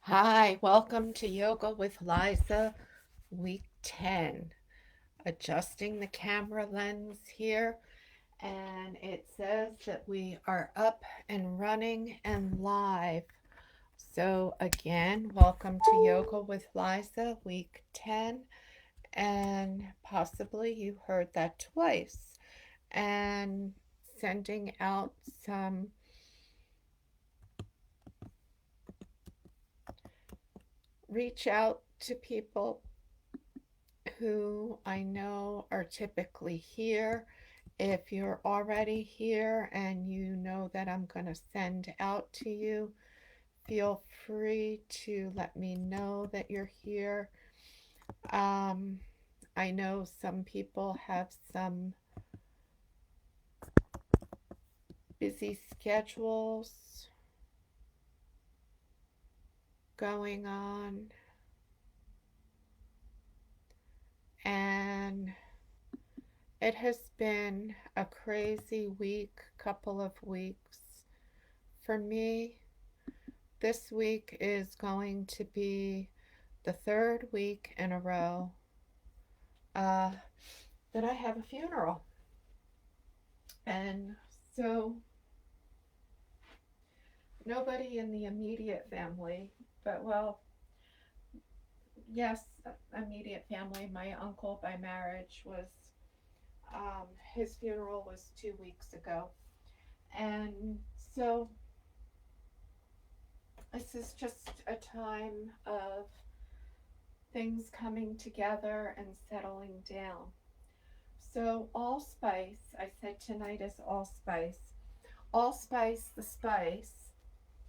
Hi, welcome to Yoga with Liza, week 10. Adjusting the camera lens here, and it says that we are up and running and live. So, again, welcome to Yoga with Liza, week 10, and possibly you heard that twice. And sending out some reach out to people who I know are typically here. If you're already here and you know that I'm going to send out to you, feel free to let me know that you're here. Um, I know some people have some busy schedules going on, and it has been a crazy week, couple of weeks. For me, this week is going to be the third week in a row uh, that I have a funeral. And so, nobody in the immediate family, but well, yes, immediate family. My uncle by marriage was, his funeral was 2 weeks ago. And so, this is just a time of things coming together and settling down. So, allspice, I said tonight is allspice. Allspice, the spice,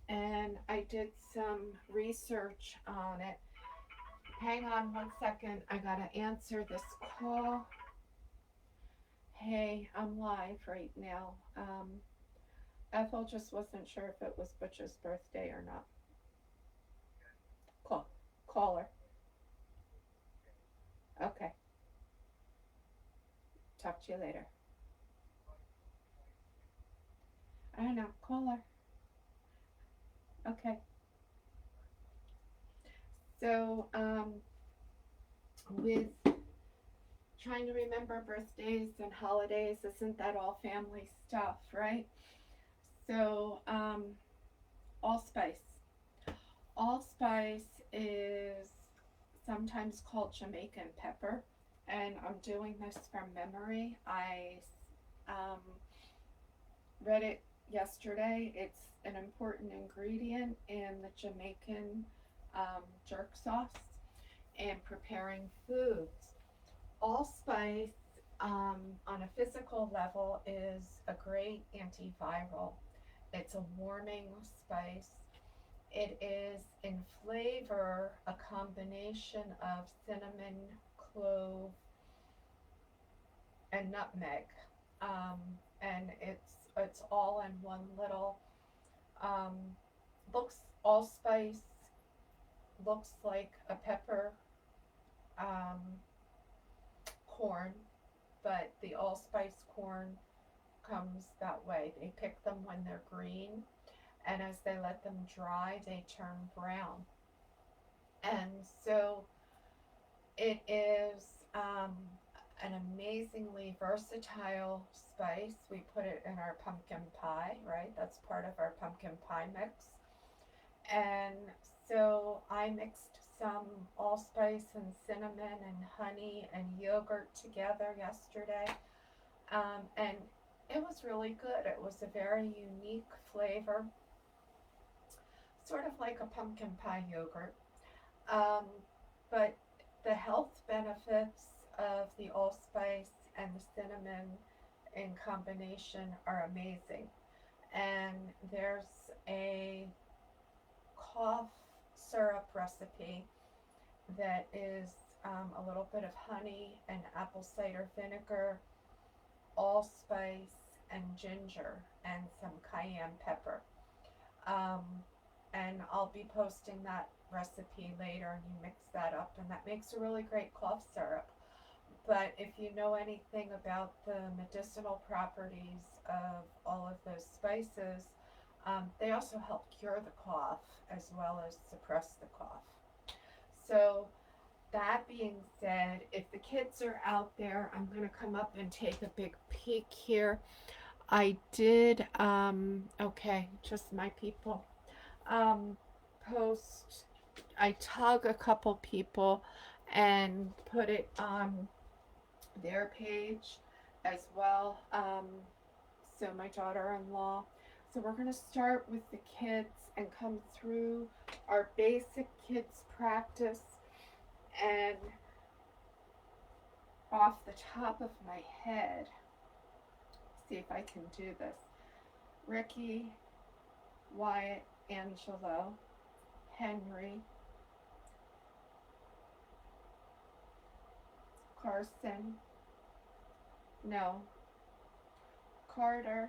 and I did some research on it. Hang on 1 second, I gotta answer this call. Hey, I'm live right now. Ethel just wasn't sure if it was Butch's birthday or not. Call, call her. Okay, talk to you later. I don't know, call her. Okay. So, with trying to remember birthdays and holidays, isn't that all family stuff, right? So, allspice. Allspice is sometimes called Jamaican pepper, and I'm doing this from memory. I um, read it yesterday. It's an important ingredient in the Jamaican jerk sauce and preparing foods. Allspice, on a physical level, is a great antiviral. It's a warming spice. It is in flavor a combination of cinnamon, clove, and nutmeg, um, and it's all in one little. Um, looks allspice looks like a pepper, um, corn, but the allspice corn comes that way. They pick them when they're green, and as they let them dry, they turn brown. And so it is an amazingly versatile spice. We put it in our pumpkin pie, right? That's part of our pumpkin pie mix. And so I mixed some allspice and cinnamon and honey and yogurt together yesterday. And it was really good. It was a very unique flavor, sort of like a pumpkin pie yogurt. Um, but the health benefits of the allspice and the cinnamon in combination are amazing. And there's a cough syrup recipe that is a little bit of honey and apple cider vinegar, allspice, and ginger, and some cayenne pepper. Um, and I'll be posting that recipe later, and you mix that up, and that makes a really great cough syrup. But if you know anything about the medicinal properties of all of those spices, They also help cure the cough as well as suppress the cough. So, that being said, if the kids are out there, I'm going to come up and take a big peek here. I did, okay, just my people, um, post, I tug a couple people and put it on their page as well. So my daughter-in-law. So we're going to start with the kids and come through our basic kids practice, and off the top of my head, see if I can do this. Ricky, Wyatt, Angelo, Henry, Carson, no, Carter,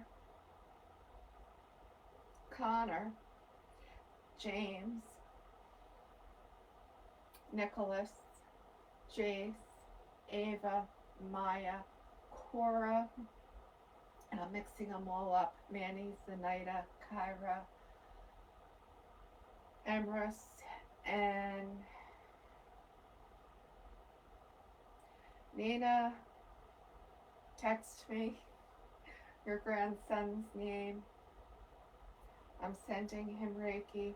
Connor, James, Nicholas, Jace, Ava, Maya, Cora, and I'm mixing them all up. Manny, Zenaida, Kyra, Emrys, and Nina. Text me your grandson's name. I'm sending him Reiki,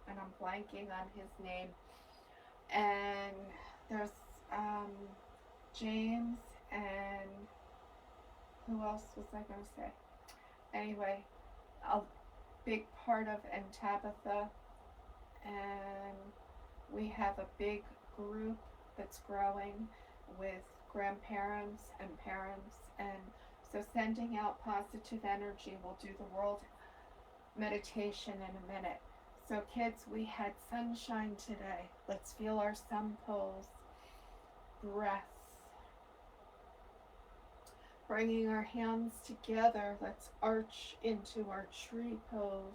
and I'm blanking on his name. And there's James, and who else was I going to say? Anyway, a big part of, and Tabitha, and we have a big group that's growing with grandparents and parents, and so sending out positive energy. We'll do the world meditation in a minute. So kids, we had sunshine today. Let's feel our sun pose. Breaths. Bringing our hands together, let's arch into our tree pose.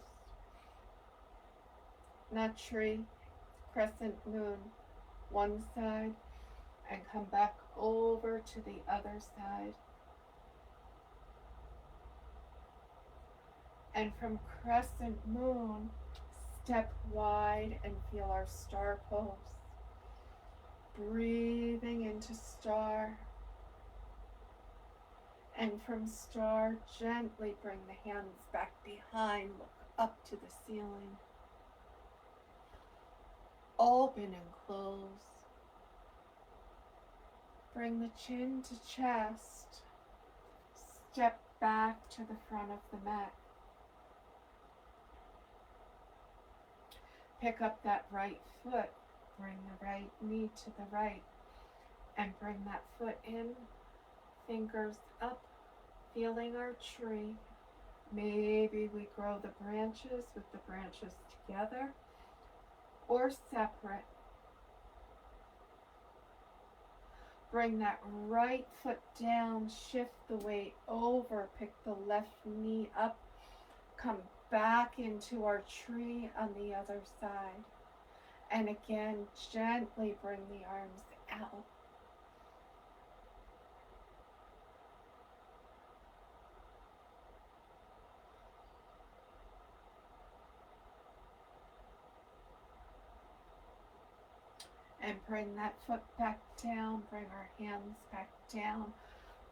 Not tree, crescent moon, one side, and come back over to the other side. And from crescent moon, step wide and feel our star pose. Breathing into star. And from star, gently bring the hands back behind, look up to the ceiling. Open and close. Bring the chin to chest. Step back to the front of the mat. Pick up that right foot. Bring the right knee to the right. And bring that foot in. Fingers up. Feeling our tree. Maybe we grow the branches with the branches together or separate. Bring that right foot down, shift the weight over, pick the left knee up, come back into our tree on the other side. And again, gently bring the arms out. And bring that foot back down, bring our hands back down,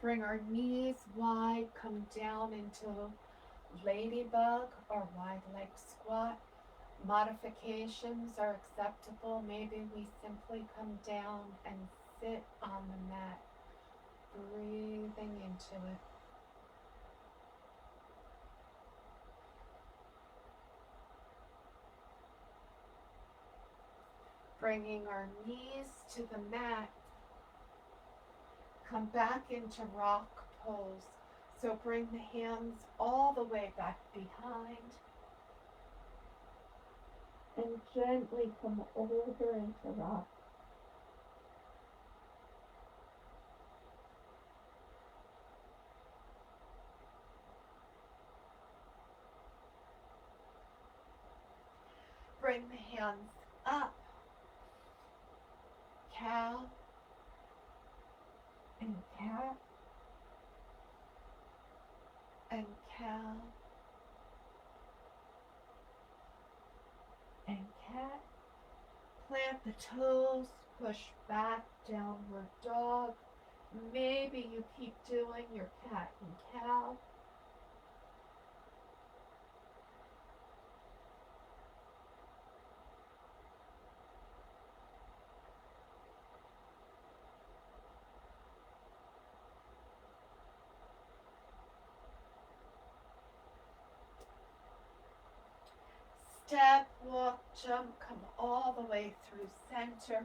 bring our knees wide, come down into ladybug or wide leg squat. Modifications are acceptable. Maybe we simply come down and sit on the mat, breathing into it. Bringing our knees to the mat, come back into rock pose. So bring the hands all the way back behind and gently come over into rock. Bring the hands up, cow and cat and cow Plant the toes, push back, downward dog. Maybe you keep doing your cat and cow. Step, walk, jump, come all the way through center.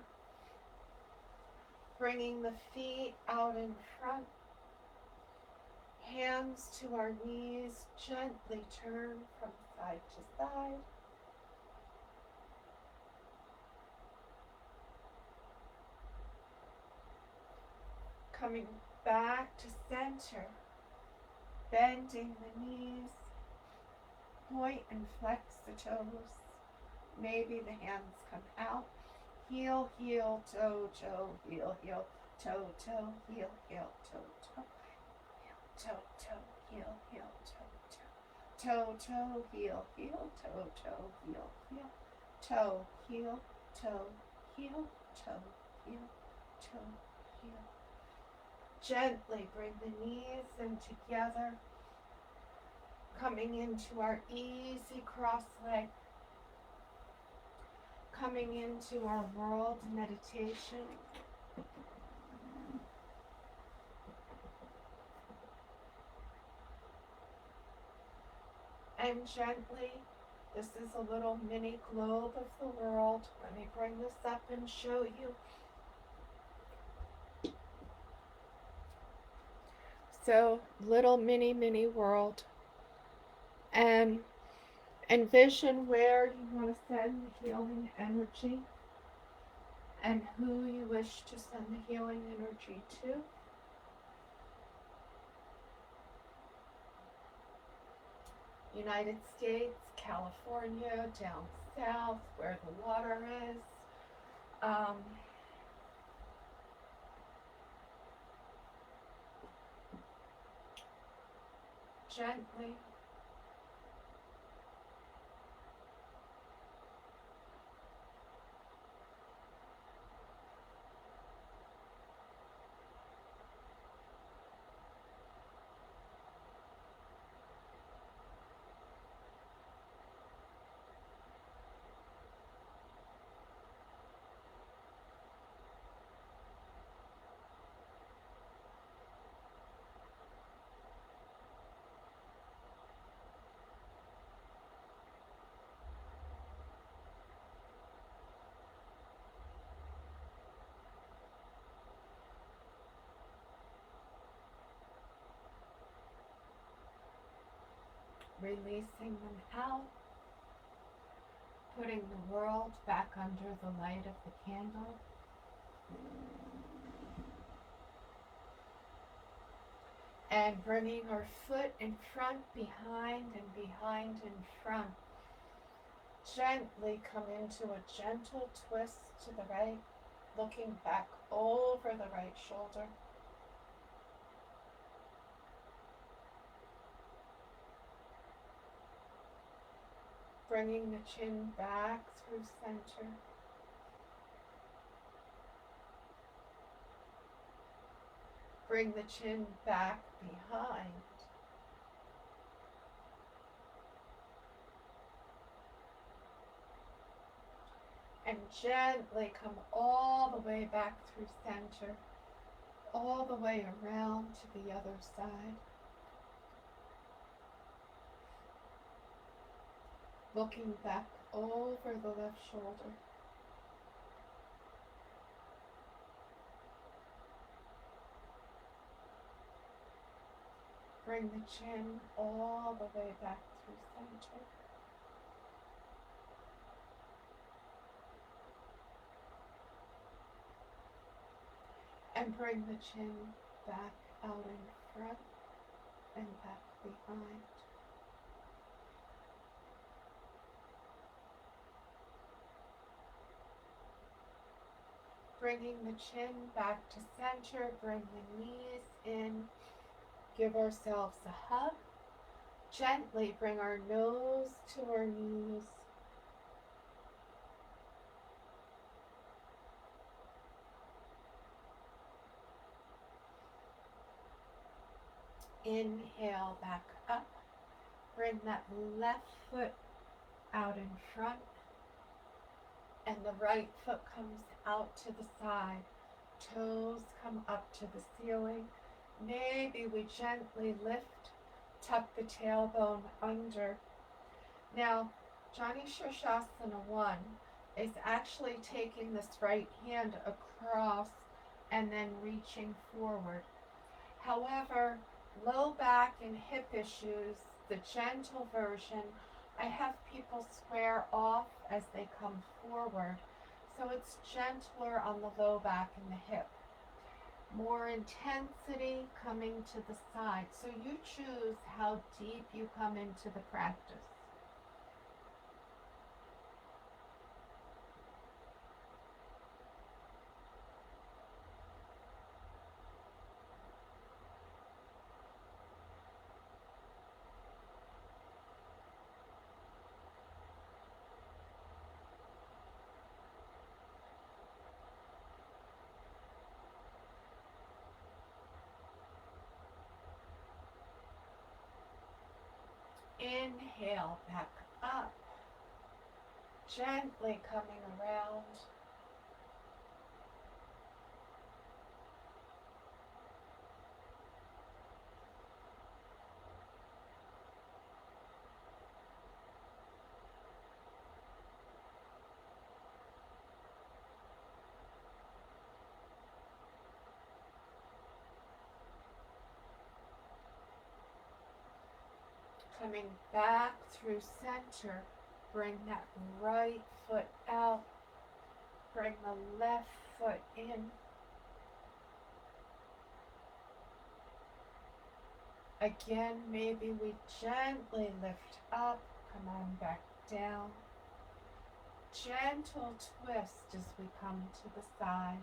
Bringing the feet out in front. Hands to our knees, gently turn from side to side. Coming back to center, bending the knees, point and flex the toes. Maybe the hands come out. Heel, heel, toe, toe, heel, heel, toe, toe, heel, heel, toe, toe, toe, toe, heel, heel, toe, toe, toe, toe, heel, heel, toe, toe, heel, heel, toe, heel, toe, heel, toe, heel, toe, heel. Gently bring the knees in together, coming into our easy cross leg, coming into our world meditation. And gently, this is a little mini globe of the world. Let me bring this up and show you. So, little mini world. And envision where you want to send the healing energy and who you wish to send the healing energy to. United States, California, down south, where the water is. Gently. Releasing them out, putting the world back under the light of the candle. And bringing our foot in front, behind, and behind in front. Gently come into a gentle twist to the right, looking back over the right shoulder. Bringing the chin back through center. Bring the chin back behind. And gently come all the way back through center, all the way around to the other side. Looking back over the left shoulder. Bring the chin all the way back through center. And bring the chin back out in front and back behind. Bringing the chin back to center, bring the knees in, give ourselves a hug. Gently bring our nose to our knees. Inhale back up. Bring that left foot out in front, and the right foot comes out to the side. Toes come up to the ceiling. Maybe we gently lift, tuck the tailbone under. Now, Jani Shirshasana 1 is actually taking this right hand across and then reaching forward. However, low back and hip issues, the gentle version, I have people square off as they come forward. So it's gentler on the low back and the hip. More intensity coming to the side. So you choose how deep you come into the practice. Inhale back up, gently coming around. Coming back through center, bring that right foot out, bring the left foot in. Again, maybe we gently lift up, come on back down. Gentle twist as we come to the side.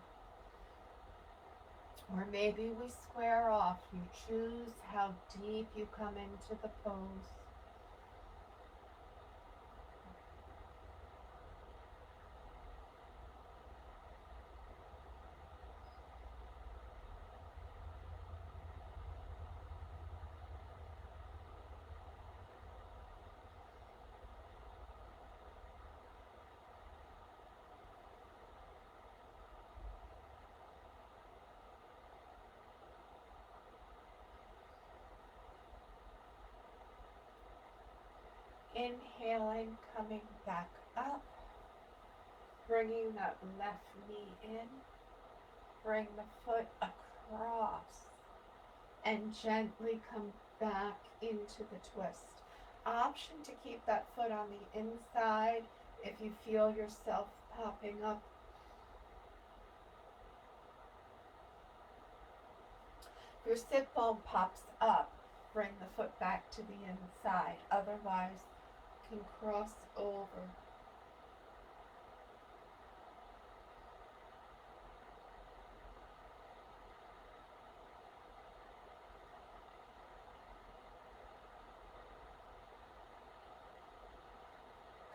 Or maybe we square off. You choose how deep you come into the pose. Inhaling, coming back up, bringing that left knee in, bring the foot across, and gently come back into the twist. Option to keep that foot on the inside if you feel yourself popping up. If your sit bone pops up, bring the foot back to the inside. Otherwise, can cross over.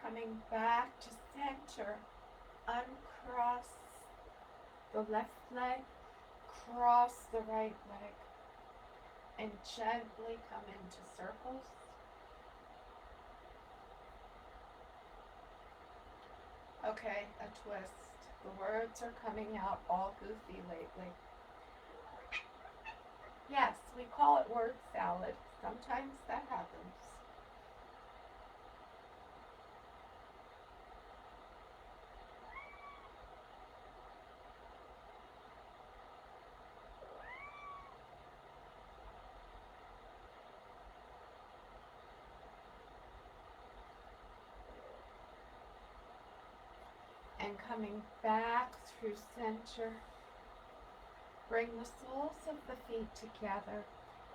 Coming back to center, uncross the left leg, cross the right leg, and gently come into circles. Okay, a twist. The words are coming out all goofy lately. Yes, we call it word salad. Sometimes that happens. And coming back through center, bring the soles of the feet together.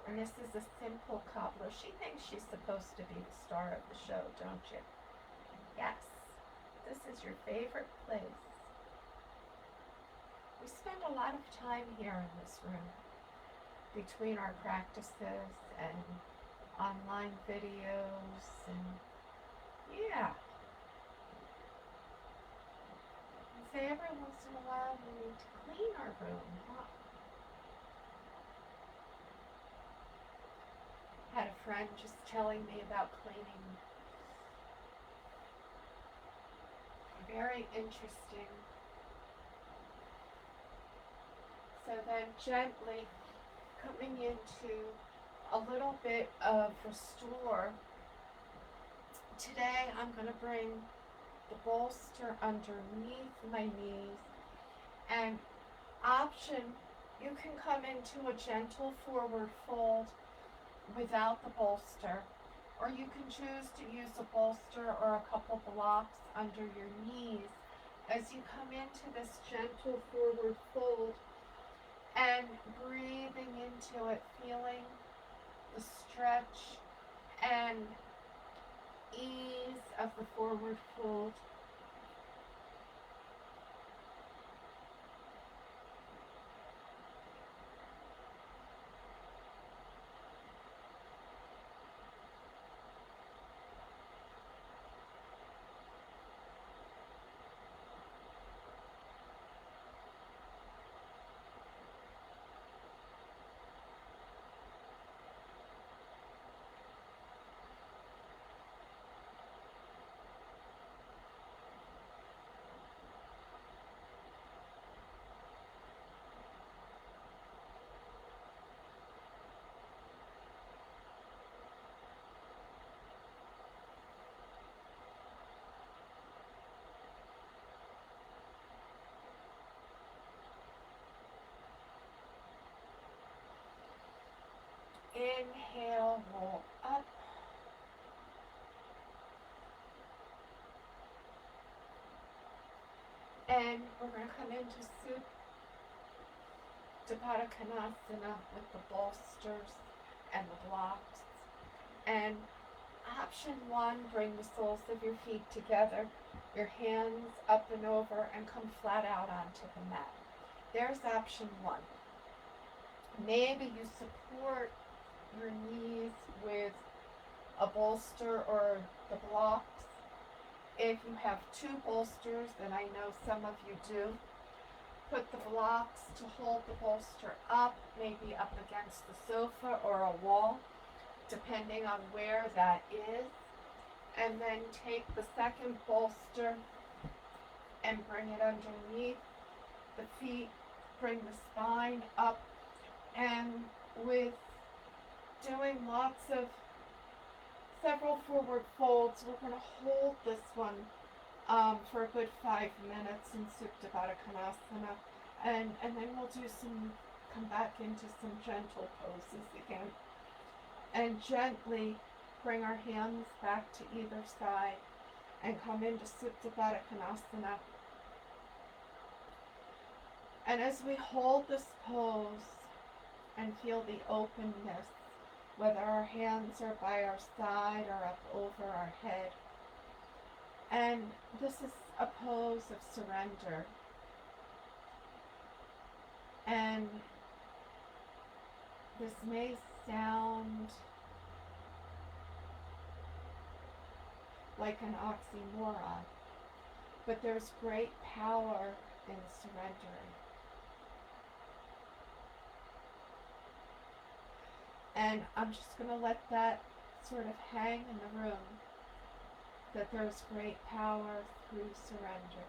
And this is a simple cobbler. She thinks she's supposed to be the star of the show, don't you? Yes, this is your favorite place. We spend a lot of time here in this room, between our practices and online videos, and yeah. Say every once in a while we need to clean our room, huh? friend just telling me about cleaning. Very interesting. So then gently coming into a little bit of restore. Today I'm going to bring the bolster underneath my knees, and option, you can come into a gentle forward fold without the bolster, or you can choose to use a bolster or a couple blocks under your knees as you come into this gentle forward fold and breathing into it, feeling the stretch and ease of the forward fold. Inhale, roll up. And we're going to come into Supta Konasana with the bolsters and the blocks. And option one, bring the soles of your feet together, your hands up and over, and come flat out onto the mat. There's option one. Maybe you support your knees with a bolster or the blocks. If you have two bolsters, and I know some of you do, put the blocks to hold the bolster up, maybe up against the sofa or a wall, depending on where that is. And then take the second bolster and bring it underneath the feet, bring the spine up, and with doing lots of several forward folds, we're going to hold this one for a good 5 minutes in Supta Konasana, and then we'll come back into some gentle poses again, and gently bring our hands back to either side and come into Supta Konasana. And as we hold this pose and feel the openness, whether our hands are by our side or up over our head. And this is a pose of surrender. And this may sound like an oxymoron, but there's great power in surrendering. And I'm just going to let that sort of hang in the room, that there's great power through surrender.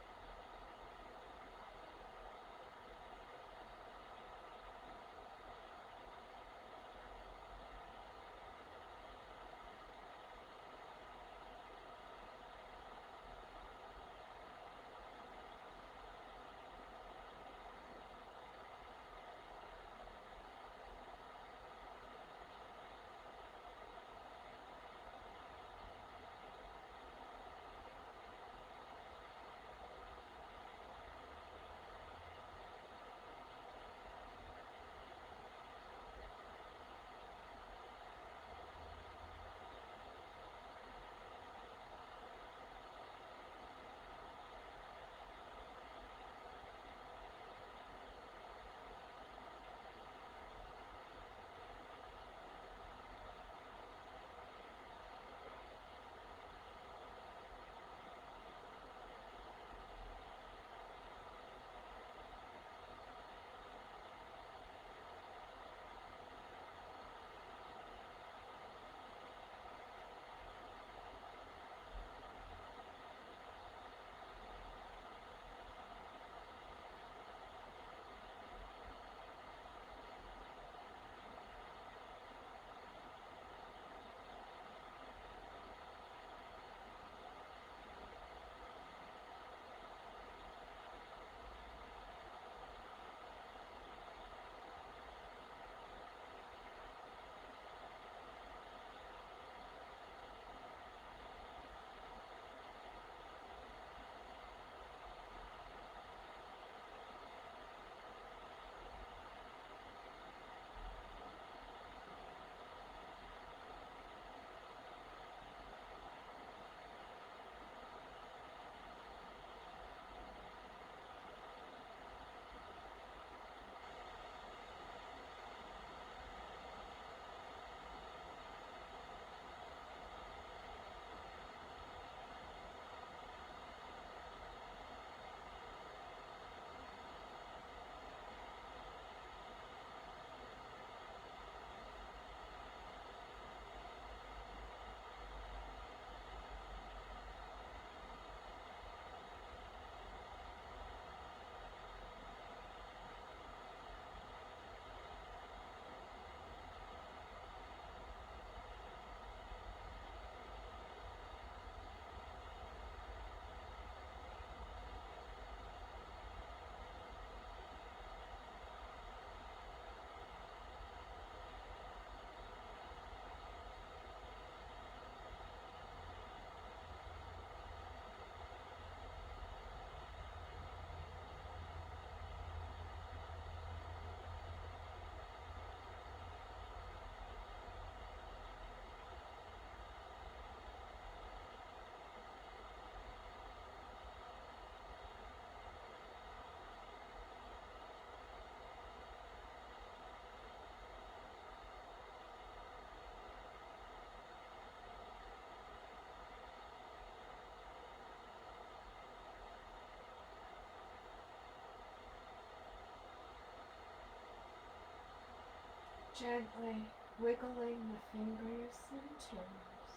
Gently wiggling the fingers and toes.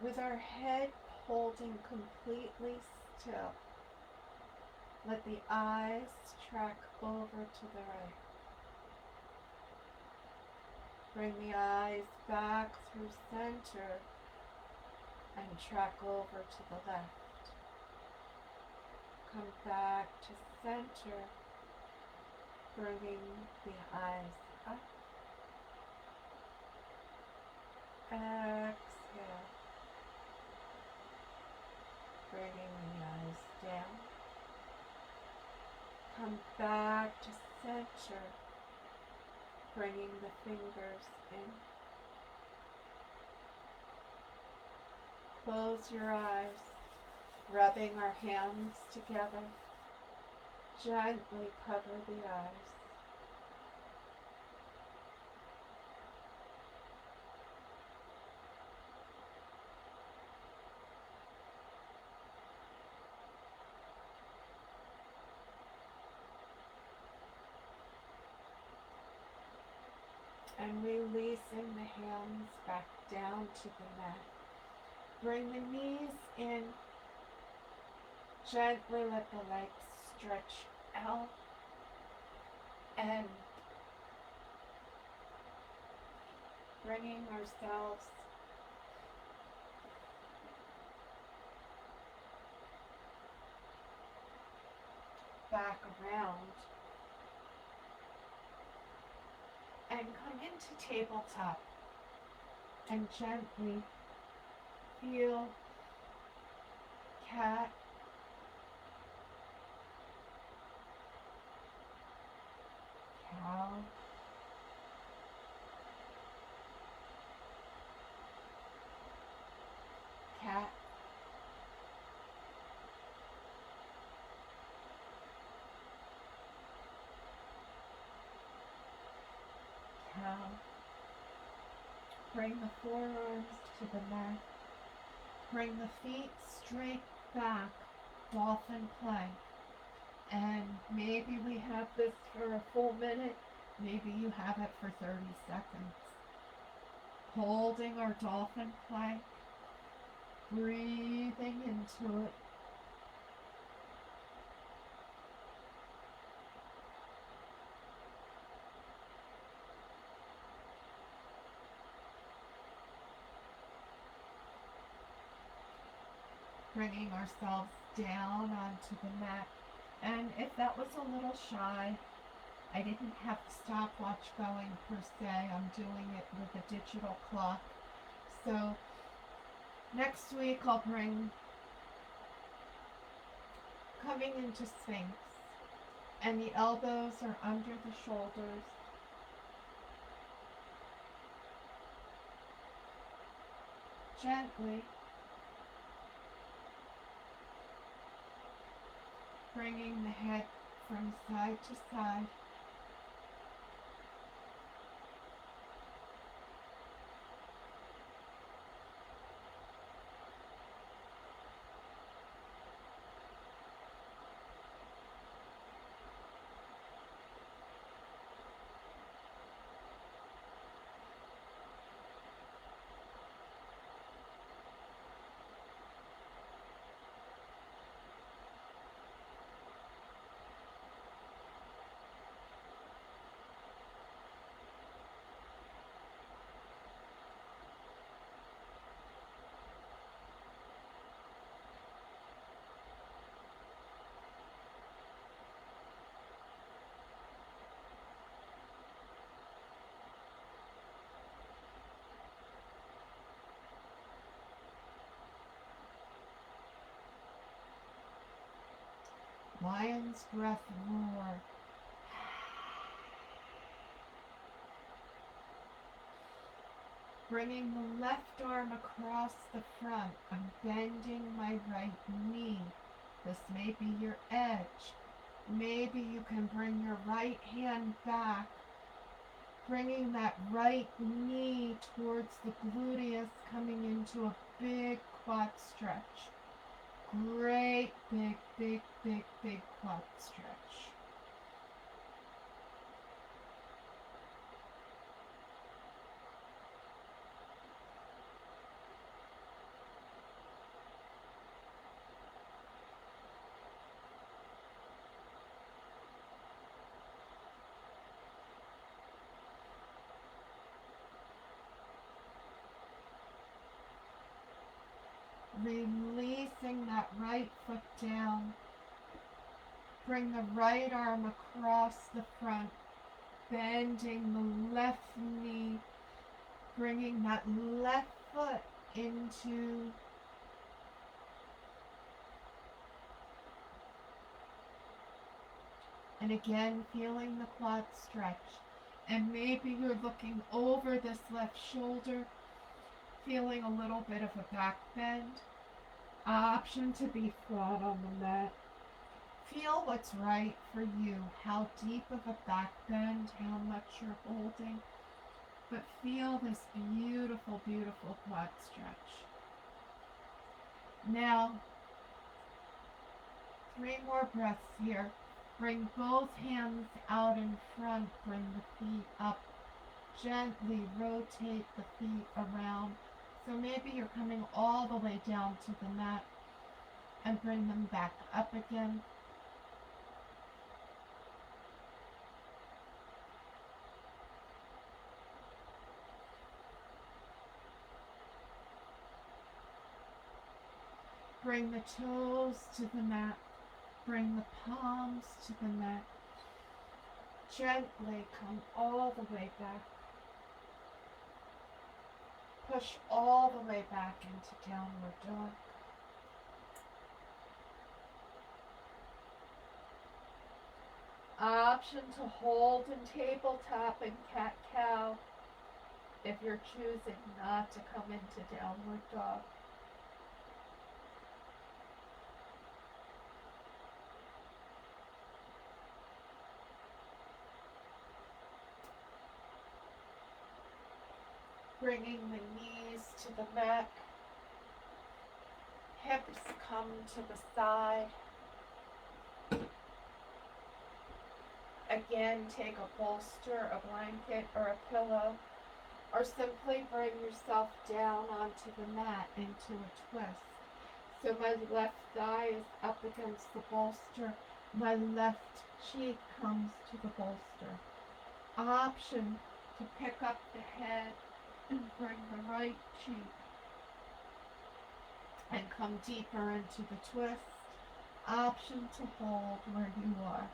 With our head holding completely still, let the eyes track over to the right. Bring the eyes back through center and track over to the left. Come back to center, bringing the eyes up. Exhale, bringing the eyes down. Come back to center, bringing the fingers in. Close your eyes, rubbing our hands together. Gently cover the eyes. And releasing the hands back down to the mat. Bring the knees in. Gently let the legs stretch out. And bringing ourselves back around. And come into tabletop. And gently feel cat, cow, cat, cow. Bring the forearms to the mat. Bring the feet straight back, dolphin plank. And maybe we have this for a full minute. Maybe you have it for 30 seconds. Holding our dolphin plank, breathing into it. Bringing ourselves down onto the mat. And if that was a little shy, I didn't have the stopwatch going per se. I'm doing it with a digital clock. So next week I'll bring coming into Sphinx. And the elbows are under the shoulders. Gently bringing the head from side to side. Lion's breath roar. Bringing the left arm across the front. I'm bending my right knee. This may be your edge. Maybe you can bring your right hand back, bringing that right knee towards the gluteus, coming into a big quad stretch. great big, big, big, big quad stretch. Releasing that right foot down. Bring the right arm across the front, bending the left knee, bringing that left foot into and again feeling the quad stretch. And maybe you're looking over this left shoulder, feeling a little bit of a back bend. Option to be flat on the mat. Feel what's right for you, how deep of a back bend, how much you're holding, but feel this beautiful, beautiful quad stretch. Now, 3 more breaths here. Bring both hands out in front, bring the feet up, gently rotate the feet around. So maybe you're coming all the way down to the mat and bring them back up again. Bring the toes to the mat. Bring the palms to the mat. Gently come all the way back. Push all the way back into downward dog. Option to hold in tabletop and cat-cow if you're choosing not to come into downward dog. Bringing the knees to the mat. Hips come to the side. Again, take a bolster, a blanket, or a pillow, or simply bring yourself down onto the mat into a twist. So my left thigh is up against the bolster. My left cheek comes to the bolster. Option to pick up the head and bring the right cheek and come deeper into the twist. Option to hold where you are.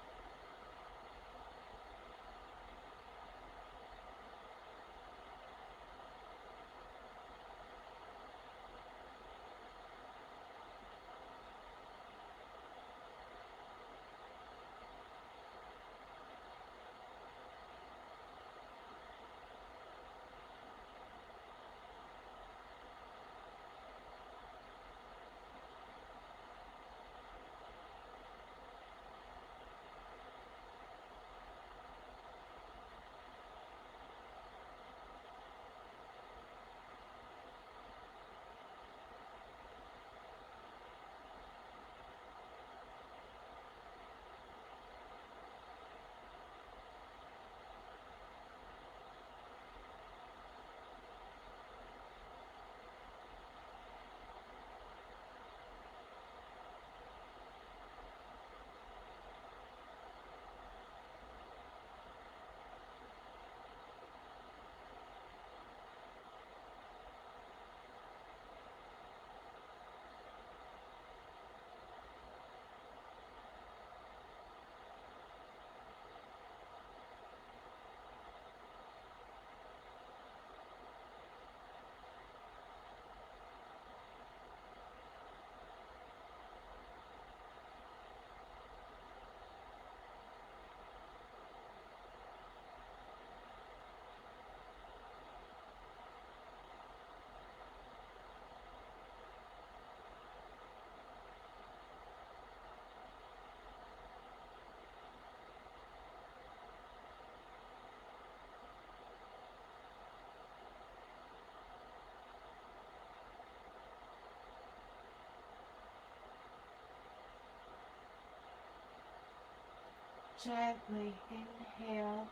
Gently inhale,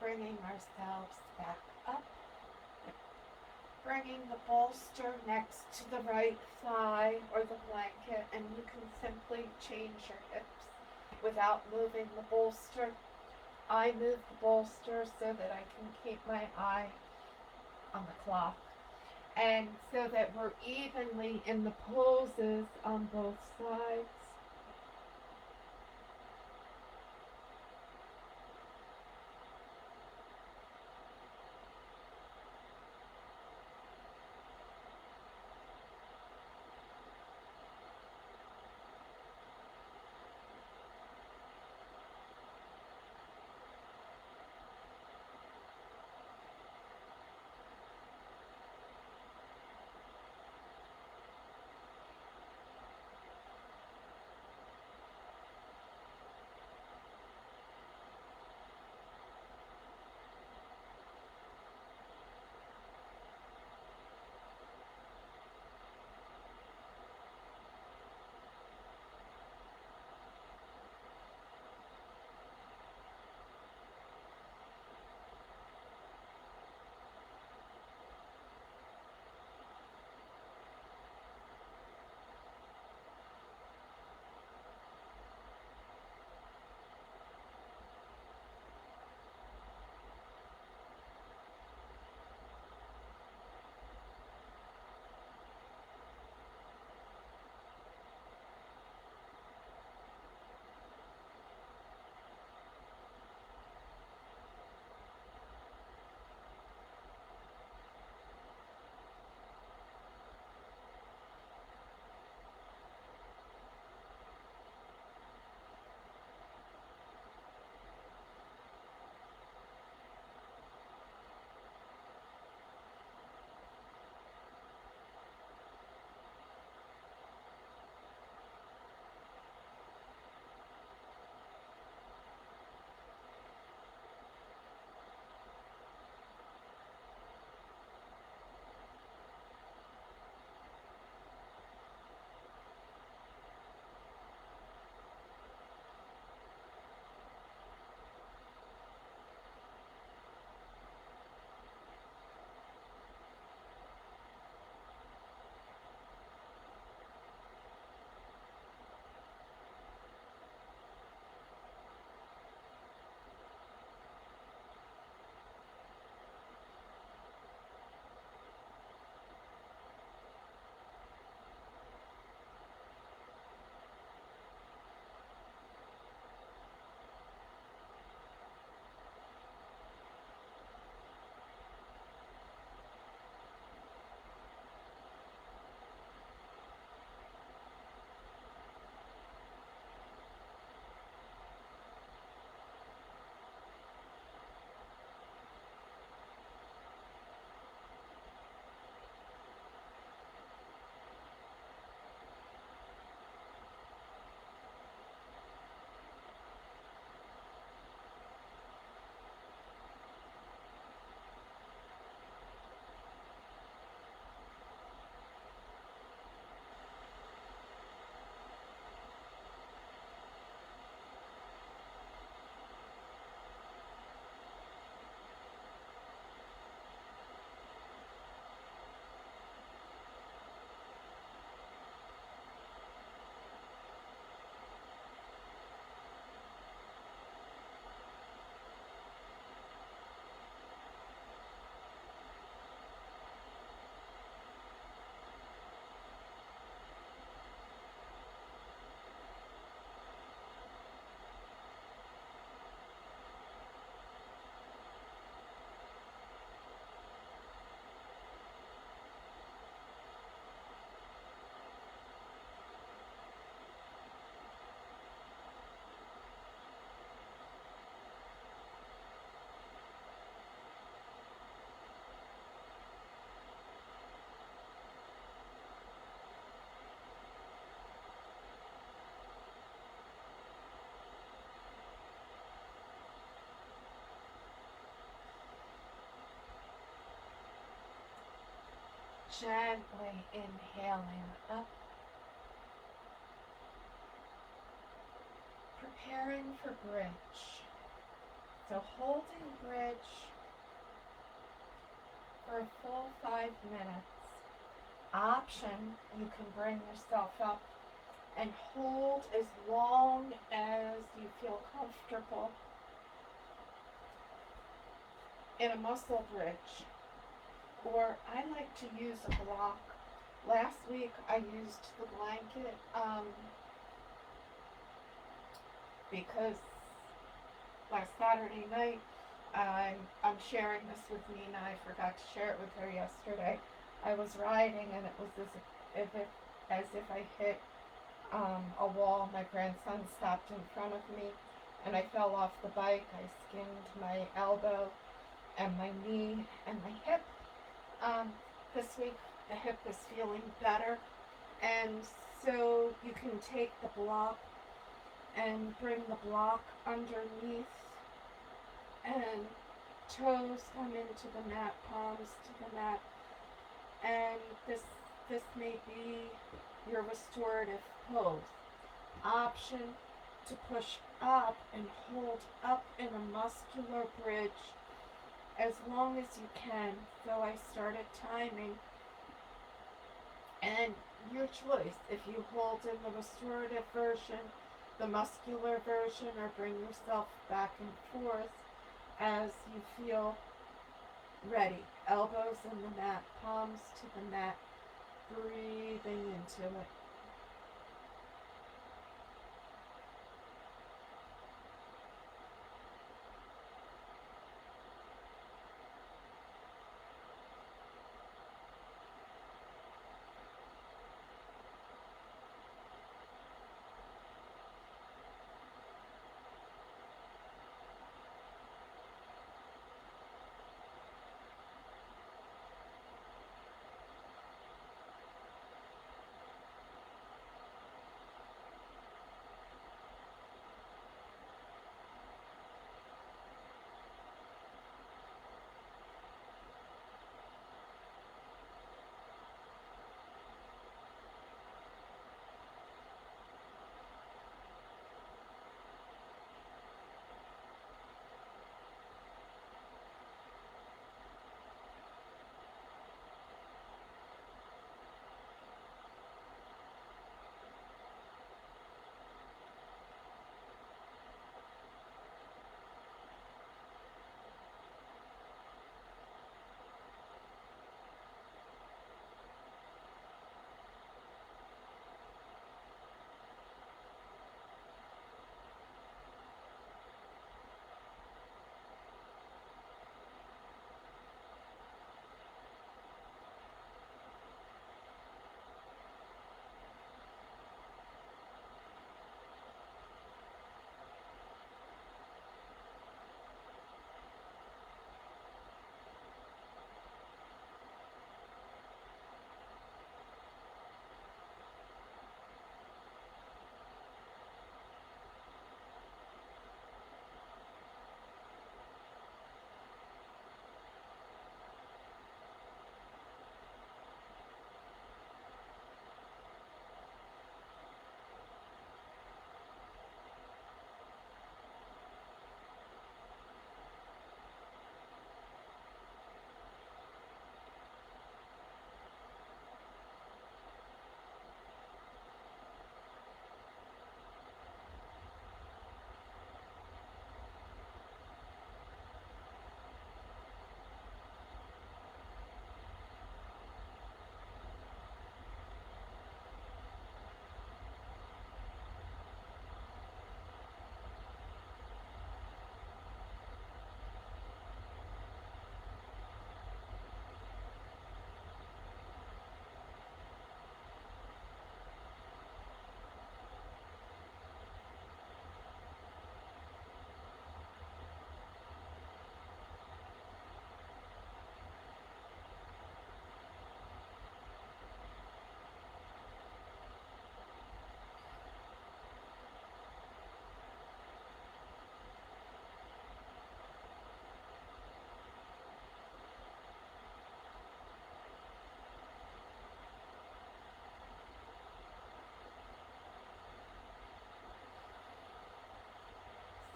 bringing ourselves back up, bringing the bolster next to the right thigh or the blanket, and you can simply change your hips without moving the bolster. I move the bolster so that I can keep my eye on the clock, and so that we're evenly in the poses on both sides. Gently inhaling up. Prepare preparing for bridge. So holding bridge for a full 5 minutes. Option, you can bring yourself up and hold as long as you feel comfortable in a muscle bridge. Or I like to use a block. Last week I used the blanket because last Saturday night, I'm sharing this with Nina. I forgot to share it with her yesterday. I was riding and it was as if I hit a wall. My grandson stopped in front of me and I fell off the bike. I skinned my elbow and my knee and my hip. This week the hip is feeling better, and so you can take the block and bring the block underneath, and toes come into the mat, palms to the mat, and this may be your restorative pose. Option, to push up and hold up in a muscular bridge as long as you can. So I started timing, and your choice, if you hold in the restorative version, the muscular version, or bring yourself back and forth as you feel ready. Elbows in the mat, palms to the mat, breathing into it.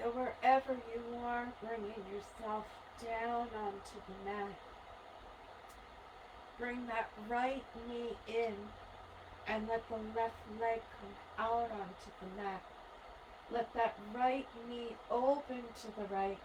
So wherever you are, bringing yourself down onto the mat. Bring that right knee in and let the left leg come out onto the mat. Let that right knee open to the right.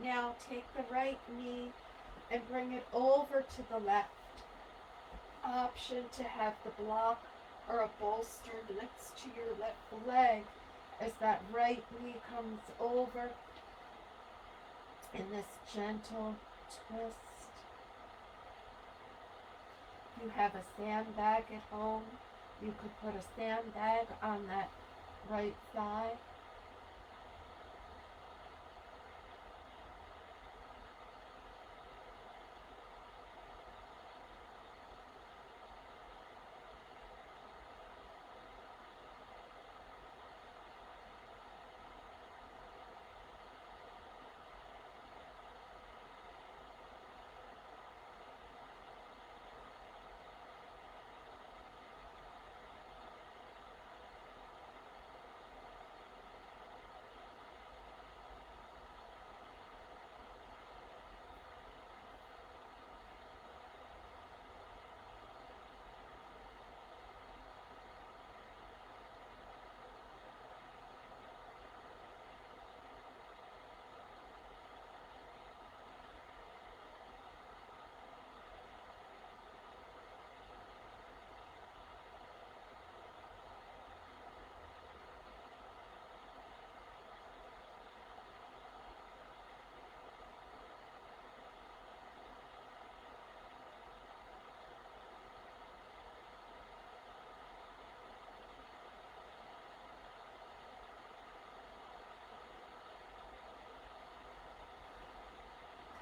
Now take the right knee and bring it over to the left. Option to have the block or a bolster next to your left leg as that right knee comes over in this gentle twist. If you have a sandbag at home, you could put a sandbag on that right thigh.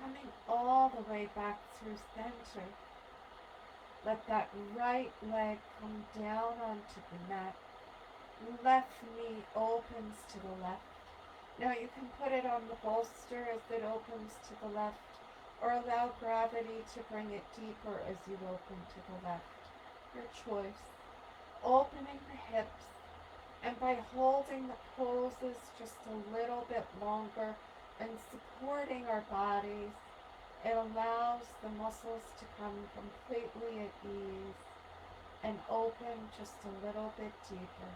Coming all the way back through center. Let that right leg come down onto the mat. Left knee opens to the left. Now you can put it on the bolster as it opens to the left, or allow gravity to bring it deeper as you open to the left. Your choice. Opening the hips, and by holding the poses just a little bit longer and supporting our bodies, it allows the muscles to come completely at ease and open just a little bit deeper.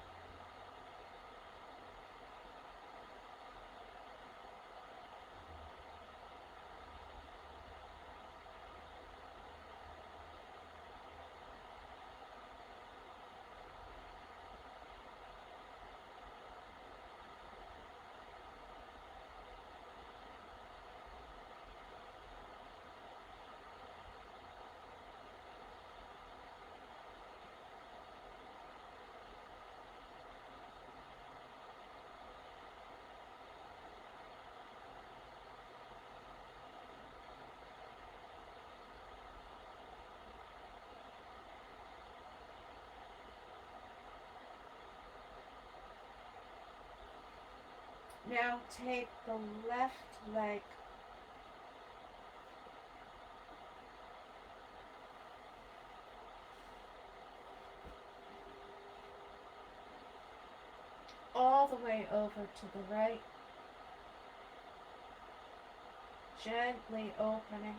Now take the left leg all the way over to the right, gently opening.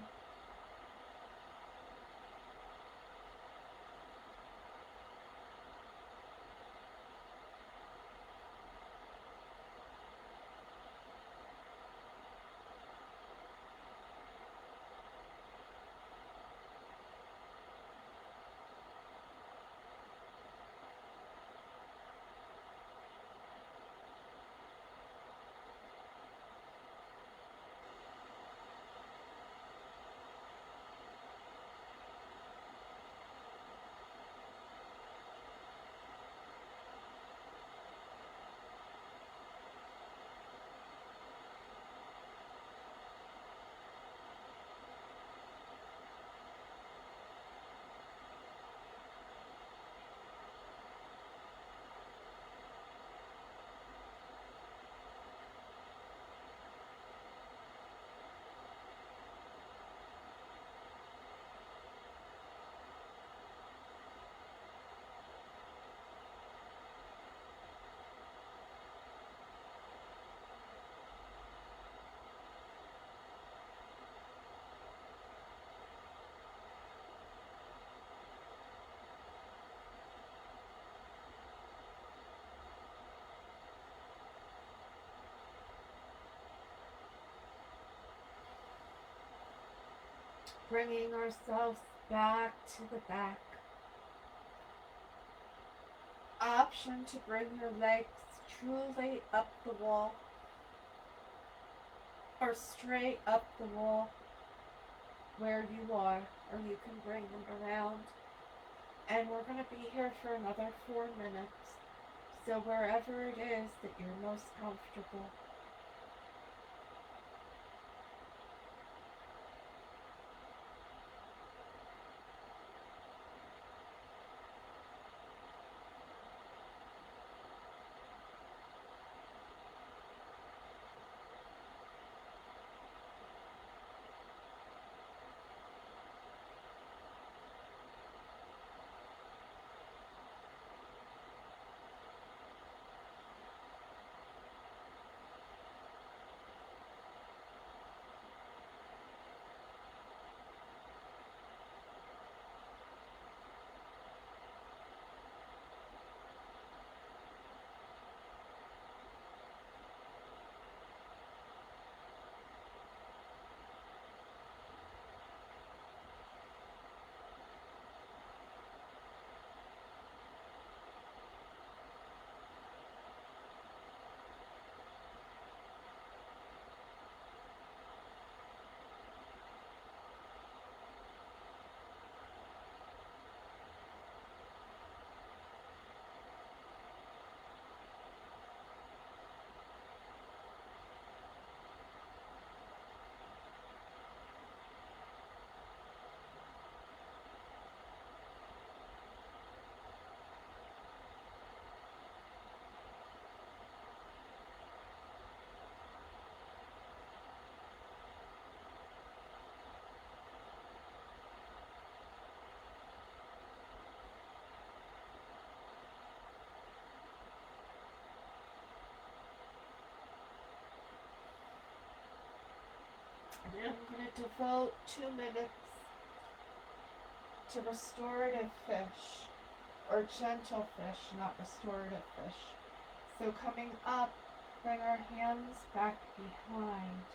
Bringing ourselves back to the back. Option to bring your legs truly up the wall or straight up the wall where you are, or you can bring them around. And we're going to be here for another 4 minutes. So wherever it is that you're most comfortable. And I'm going to devote 2 minutes to restorative fish, or gentle fish, not restorative fish. So coming up, bring our hands back behind,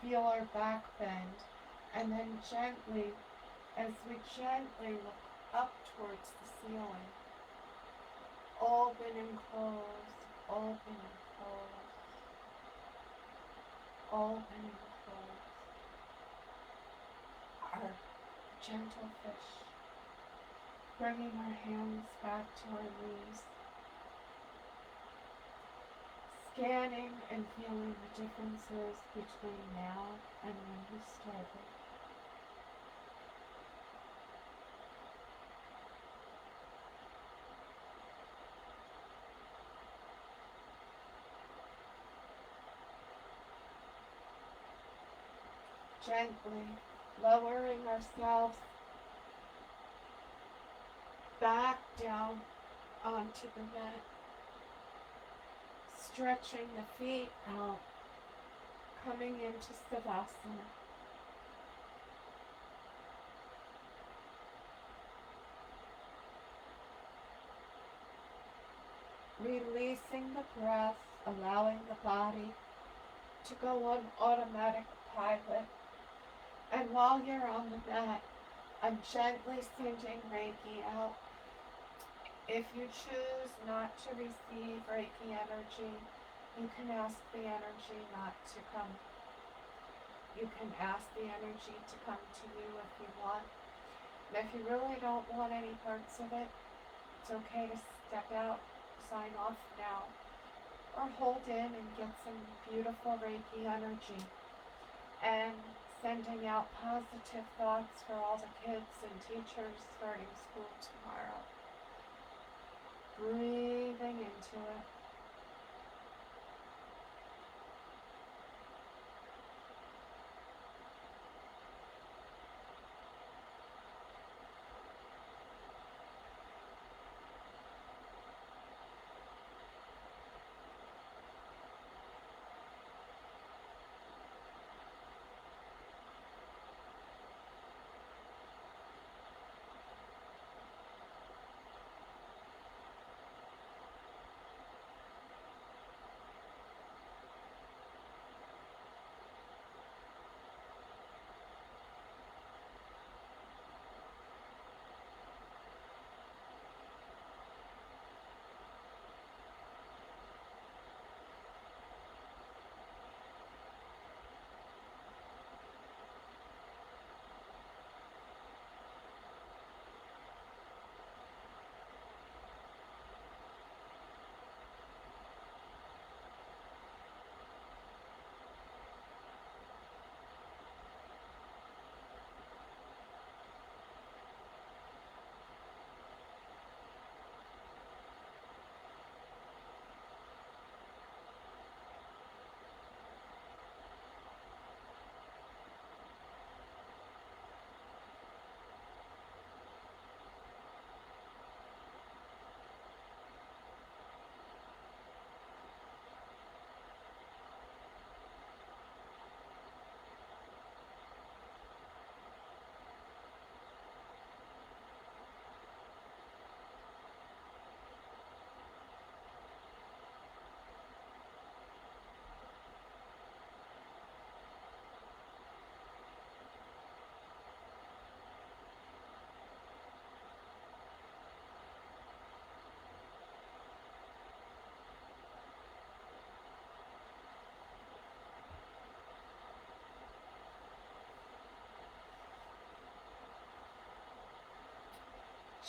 feel our back bend, and then gently, as we gently look up towards the ceiling, open and close, open and close, open and close. Our gentle fish, bringing our hands back to our knees, scanning and feeling the differences between now and when we started. Gently lowering ourselves back down onto the mat, stretching the feet out, coming into Savasana. Releasing the breath, allowing the body to go on automatic pilot. And while you're on the mat, I'm gently sending Reiki out. If you choose not to receive Reiki energy, you can ask the energy not to come. You can ask the energy to come to you if you want. And if you really don't want any parts of it, it's okay to step out, sign off now, or hold in and get some beautiful Reiki energy. And sending out positive thoughts for all the kids and teachers starting school tomorrow. Breathing into it.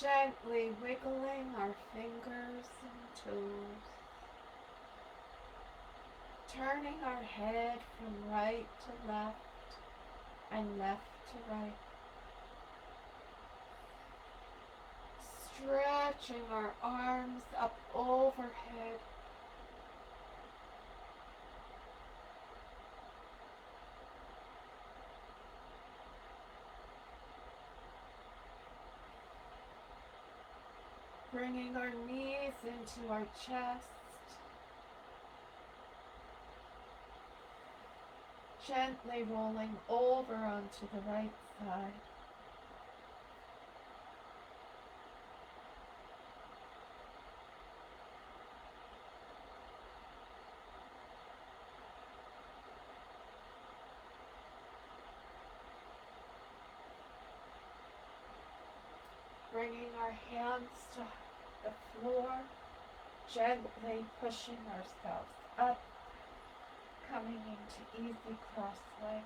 Gently wiggling our fingers and toes, turning our head from right to left and left to right, stretching our arms up overhead, bringing our knees into our chest, gently rolling over onto the right side. Bringing our hands to the floor, gently pushing ourselves up, coming into easy cross leg.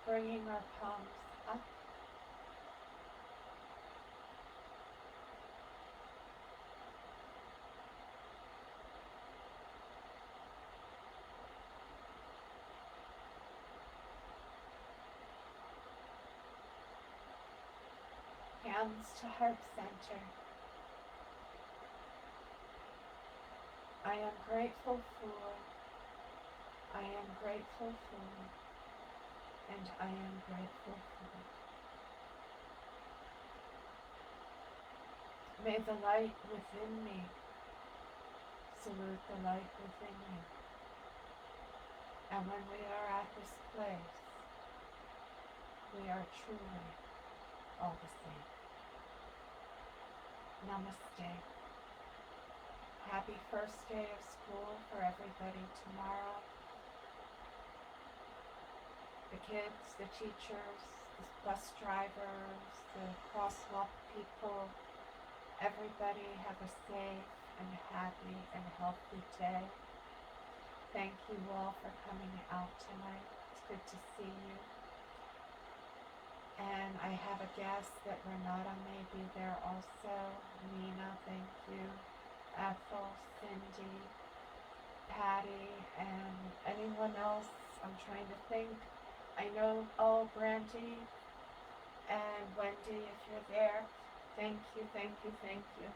Bringing our palms up, hands to heart center. I am grateful for, I am grateful for, and I am grateful for. May the light within me salute the light within you. And when we are at this place, we are truly all the same. Namaste. Happy first day of school for everybody tomorrow. The kids, the teachers, the bus drivers, the crosswalk people, everybody have a safe and happy and healthy day. Thank you all for coming out tonight. It's good to see you. And I have a guest that Renata may be there also. Nina, thank you. Ethel, Cindy, Patty, and anyone else. I'm trying to think. I know, Brandy and Wendy, if you're there. Thank you, thank you, thank you.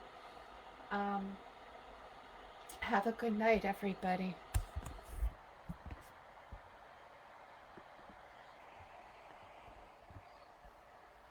Have a good night, everybody.